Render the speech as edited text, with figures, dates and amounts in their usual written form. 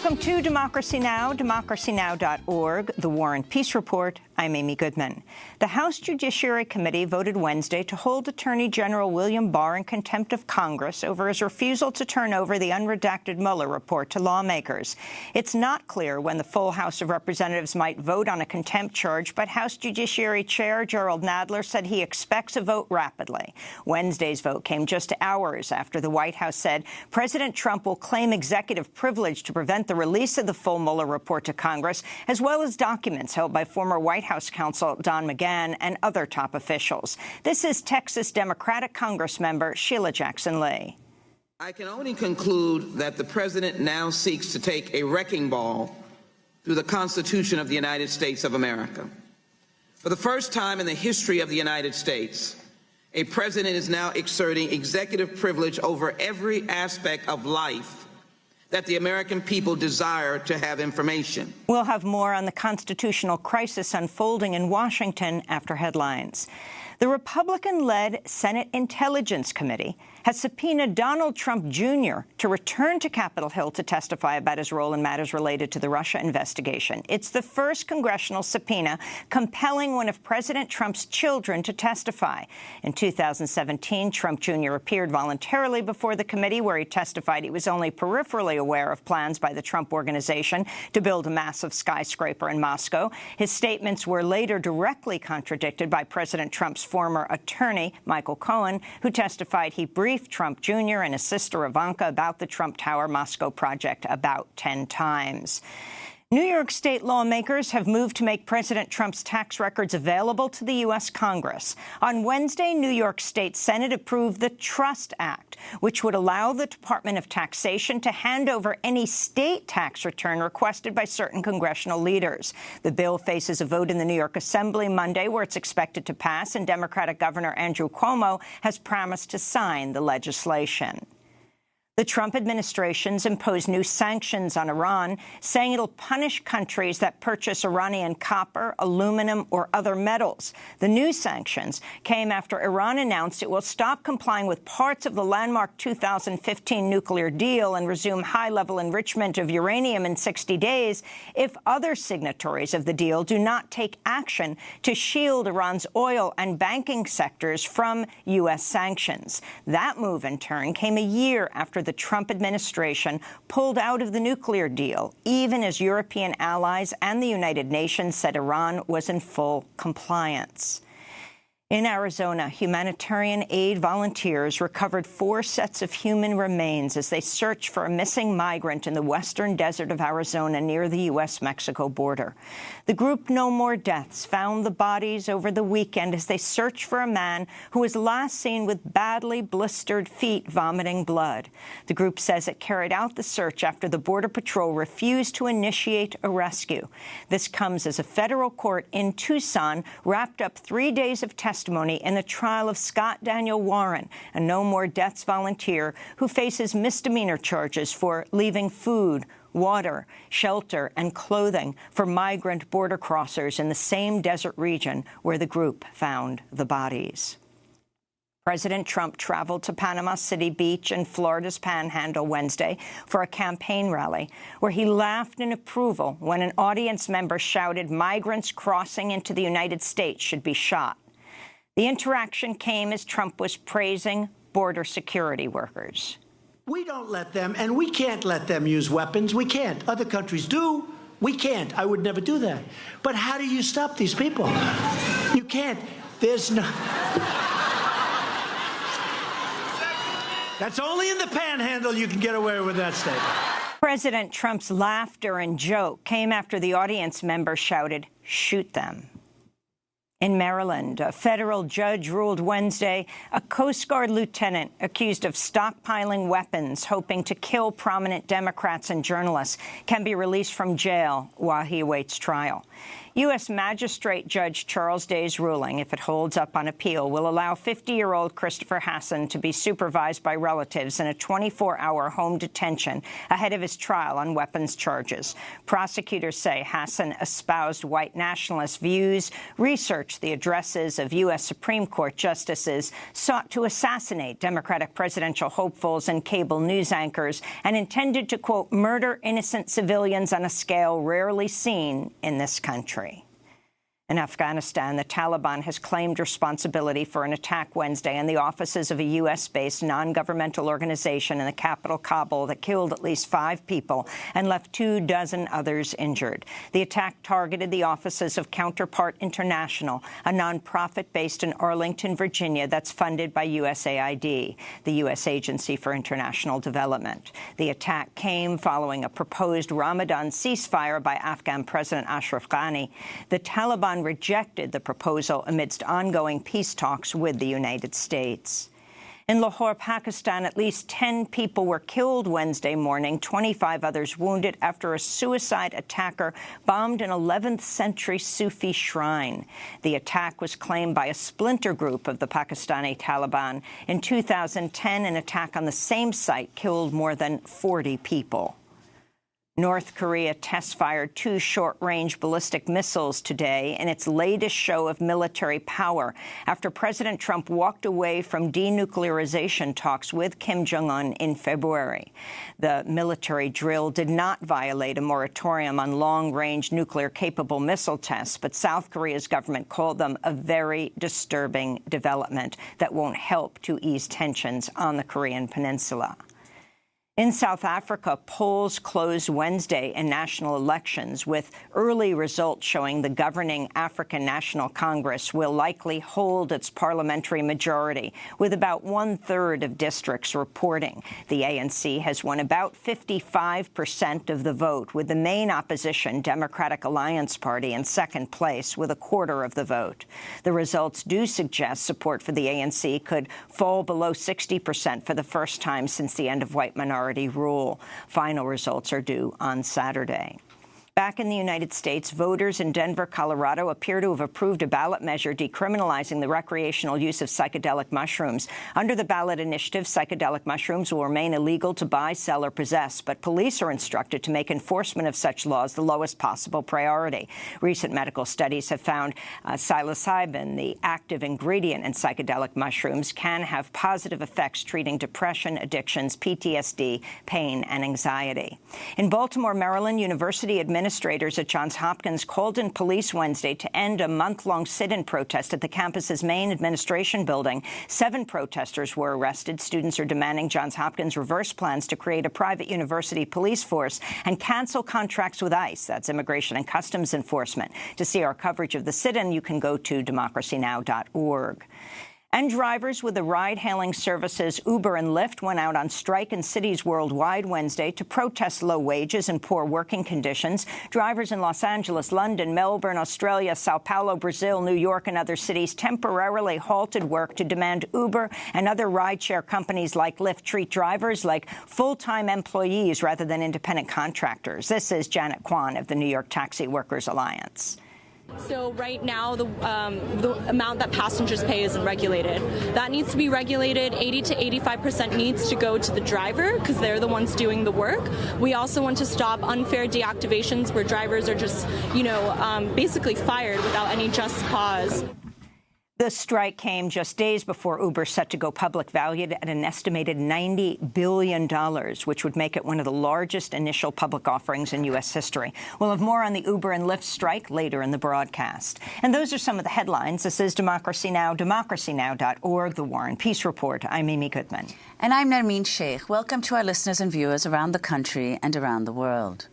Welcome to Democracy Now!, democracynow.org, The War and Peace Report. I'm Amy Goodman. The House Judiciary Committee voted Wednesday to hold Attorney General William Barr in contempt of Congress over his refusal to turn over the unredacted Mueller report to lawmakers. It's not clear when the full House of Representatives might vote on a contempt charge, but House Judiciary Chair Jerrold Nadler said he expects a vote rapidly. Wednesday's vote came just hours after the White House said President Trump will claim executive privilege to prevent the release of the full Mueller report to Congress, as well as documents held by former White House counsel Don McGahn and other top officials. This is Texas Democratic Congressmember Sheila Jackson Lee. I can only conclude that the president now seeks to take a wrecking ball through the Constitution of the United States of America. For the first time in the history of the United States, a president is now exerting executive privilege over every aspect of life that the American people desire to have information. We'll have more on the constitutional crisis unfolding in Washington after headlines. The Republican-led Senate Intelligence Committee has subpoenaed Donald Trump Jr. to return to Capitol Hill to testify about his role in matters related to the Russia investigation. It's the first congressional subpoena compelling one of President Trump's children to testify. In 2017, Trump Jr. appeared voluntarily before the committee, where he testified he was only peripherally aware of plans by the Trump Organization to build a massive skyscraper in Moscow. His statements were later directly contradicted by President Trump's former attorney, Michael Cohen, who testified he briefed Trump Jr. and his sister Ivanka about the Trump Tower Moscow project about 10 times. New York State lawmakers have moved to make President Trump's tax records available to the U.S. Congress. On Wednesday, New York State Senate approved the Trust Act, which would allow the Department of Taxation to hand over any state tax return requested by certain congressional leaders. The bill faces a vote in the New York Assembly Monday, where it's expected to pass, and Democratic Governor Andrew Cuomo has promised to sign the legislation. The Trump administration's imposed new sanctions on Iran, saying it'll punish countries that purchase Iranian copper, aluminum, or other metals. The new sanctions came after Iran announced it will stop complying with parts of the landmark 2015 nuclear deal and resume high-level enrichment of uranium in 60 days if other signatories of the deal do not take action to shield Iran's oil and banking sectors from U.S. sanctions. That move, in turn, came a year after the Trump administration pulled out of the nuclear deal, even as European allies and the United Nations said Iran was in full compliance. In Arizona, humanitarian aid volunteers recovered 4 sets of human remains as they search for a missing migrant in the western desert of Arizona near the U.S.-Mexico border. The group No More Deaths found the bodies over the weekend as they searched for a man who was last seen with badly blistered feet vomiting blood. The group says it carried out the search after the Border Patrol refused to initiate a rescue. This comes as a federal court in Tucson wrapped up 3 days of testimony in the trial of Scott Daniel Warren, a No More Deaths volunteer who faces misdemeanor charges for leaving food, water, shelter, and clothing for migrant border crossers in the same desert region where the group found the bodies. President Trump traveled to Panama City Beach and Florida's Panhandle Wednesday for a campaign rally where he laughed in approval when an audience member shouted migrants crossing into the United States should be shot. The interaction came as Trump was praising border security workers. We don't let them, and we can't let them use weapons. We can't. Other countries do. We can't. I would never do that. But how do you stop these people? You can't. There's no... That's only in the Panhandle you can get away with that statement. President Trump's laughter and joke came after the audience member shouted, "Shoot them." In Maryland, a federal judge ruled Wednesday a Coast Guard lieutenant accused of stockpiling weapons, hoping to kill prominent Democrats and journalists, can be released from jail while he awaits trial. U.S. Magistrate Judge Charles Day's ruling, if it holds up on appeal, will allow 50-year-old Christopher Hassan to be supervised by relatives in a 24-hour home detention ahead of his trial on weapons charges. Prosecutors say Hassan espoused white nationalist views, researched March, the addresses of U.S. Supreme Court justices sought to assassinate Democratic presidential hopefuls and cable news anchors and intended to, quote, murder innocent civilians on a scale rarely seen in this country. In Afghanistan, the Taliban has claimed responsibility for an attack Wednesday on the offices of a U.S.-based non-governmental organization in the capital, Kabul, that killed at least 5 people and left 24 others injured. The attack targeted the offices of Counterpart International, a nonprofit based in Arlington, Virginia, that's funded by USAID, the U.S. Agency for International Development. The attack came following a proposed Ramadan ceasefire by Afghan President Ashraf Ghani. The Taliban rejected the proposal amidst ongoing peace talks with the United States. In Lahore, Pakistan, at least 10 people were killed Wednesday morning, 25 others wounded after a suicide attacker bombed an 11th-century Sufi shrine. The attack was claimed by a splinter group of the Pakistani Taliban. In 2010, an attack on the same site killed more than 40 people. North Korea test-fired 2 short-range ballistic missiles today in its latest show of military power after President Trump walked away from denuclearization talks with Kim Jong-un in February. The military drill did not violate a moratorium on long-range nuclear-capable missile tests, but South Korea's government called them a very disturbing development that won't help to ease tensions on the Korean peninsula. In South Africa, polls closed Wednesday in national elections, with early results showing the governing African National Congress will likely hold its parliamentary majority, with about 1/3 of districts reporting. The ANC has won about 55% of the vote, with the main opposition, Democratic Alliance Party, in second place with 1/4 of the vote. The results do suggest support for the ANC could fall below 60% for the first time since the end of white minority rule. Final results are due on Saturday. Back in the United States, voters in Denver, Colorado, appear to have approved a ballot measure decriminalizing the recreational use of psychedelic mushrooms. Under the ballot initiative, psychedelic mushrooms will remain illegal to buy, sell, or possess, but police are instructed to make enforcement of such laws the lowest possible priority. Recent medical studies have found psilocybin, the active ingredient in psychedelic mushrooms, can have positive effects treating depression, addictions, PTSD, pain, and anxiety. In Baltimore, Maryland, university administrators at Johns Hopkins called in police Wednesday to end a month-long sit-in protest at the campus's main administration building. 7 protesters were arrested. Students are demanding Johns Hopkins reverse plans to create a private university police force and cancel contracts with ICE, that's Immigration and Customs Enforcement. To see our coverage of the sit-in, you can go to democracynow.org. And drivers with the ride-hailing services Uber and Lyft went out on strike in cities worldwide Wednesday to protest low wages and poor working conditions. Drivers in Los Angeles, London, Melbourne, Australia, Sao Paulo, Brazil, New York, and other cities temporarily halted work to demand Uber and other rideshare companies like Lyft treat drivers like full-time employees rather than independent contractors. This is Janet Kwan of the New York Taxi Workers Alliance. So right now, the amount that passengers pay isn't regulated. That needs to be regulated. 80 to 85% needs to go to the driver because they're the ones doing the work. We also want to stop unfair deactivations where drivers are just, basically fired without any just cause. The strike came just days before Uber set to go public, valued at an estimated $90 billion, which would make it one of the largest initial public offerings in U.S. history. We'll have more on the Uber and Lyft strike later in the broadcast. And those are some of the headlines. This is Democracy Now!, democracynow.org, The War and Peace Report. I'm Amy Goodman. And I'm Nermeen Sheikh. Welcome to our listeners and viewers around the country and around the world.